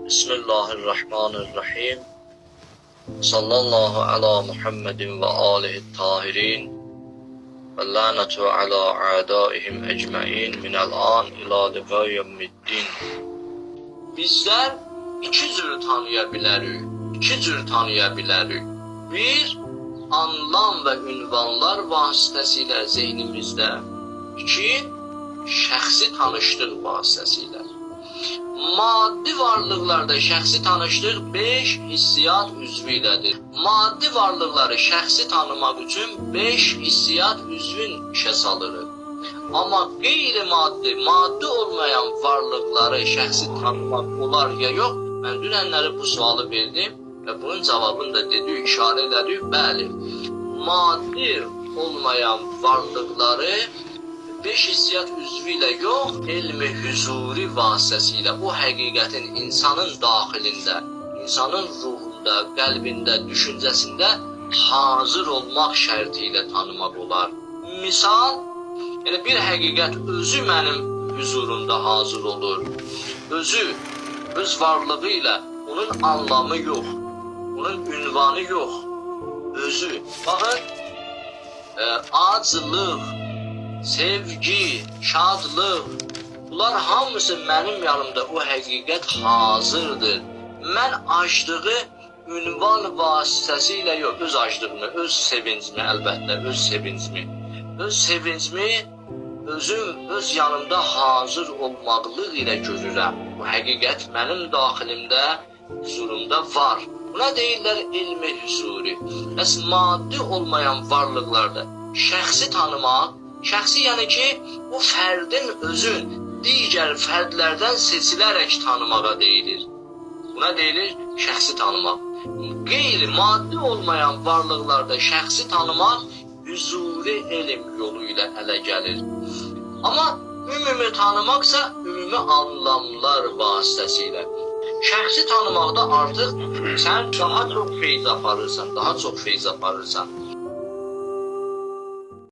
Bismillahirrahmanirrahim. Sallallahu ala Muhammedin ve alihi tahirin. Ve lanetu ala a'daihim ecmain minel an ila liqayyemiddin. Bizler iki cür tanıya bilərik. İki cür tanıya bilərik. Bir, anlam ve ünvanlar vasitəsilə zeynimizdə. İki, şəxsi tanışlıq vasitəsilə. Maddi varlıqlarda şəxsi tanışlıq 5 hissiyat üzvü ilədir. Maddi varlıqları şəxsi tanımaq üçün 5 hissiyat üzvün işə salırıq. Amma maddi olmayan varlıqları şəxsi tanımaq olar ya yox? Mən dünənləri bu sualı verdim və bunun cavabını da dedik, işarə elədik. Bəli, maddi olmayan varlıqları 5 hissiyat üzvü ilə yox, elmi hüzuri vasitəsilə o həqiqətin insanın daxilində, insanın ruhunda, qəlbində, düşüncəsində hazır olmaq şərti ilə tanımaq olar. Misal, yəni bir həqiqət özü mənim hüzurumda hazır olur. Özü, öz varlığı ilə, onun anlamı yox, onun ünvanı yox. Özü, baxın, acılıq, sevgi, şadlıq, bunlar hamısı mənim yanımda o həqiqət hazırdır. Mən aclığı ünvan vasitəsilə yox, öz aclığımı, öz sevincimi, əlbəttə, öz sevincimi özüm, öz yanımda hazır olmaqlıq ilə görürəm. Bu həqiqət mənim daxilimdə, huzurumda var. Buna deyirlər elmi hüzuri. Bəs maddi olmayan varlıqlarda şəxsi tanımaq, şəxsi yəni ki, bu fərdin özün digər fərdlərdən seçilərək tanımağa deyilir. Buna deyilir şəxsi tanımaq. Qeyri-maddi olmayan varlıqlarda şəxsi tanımaq hüzuri elm yolu ilə ələ gəlir. Amma ümumi tanımaqsa ümumi anlamlar vasitəsilə. Şəxsi tanımaqda artıq sən daha çox feyz aparırsan,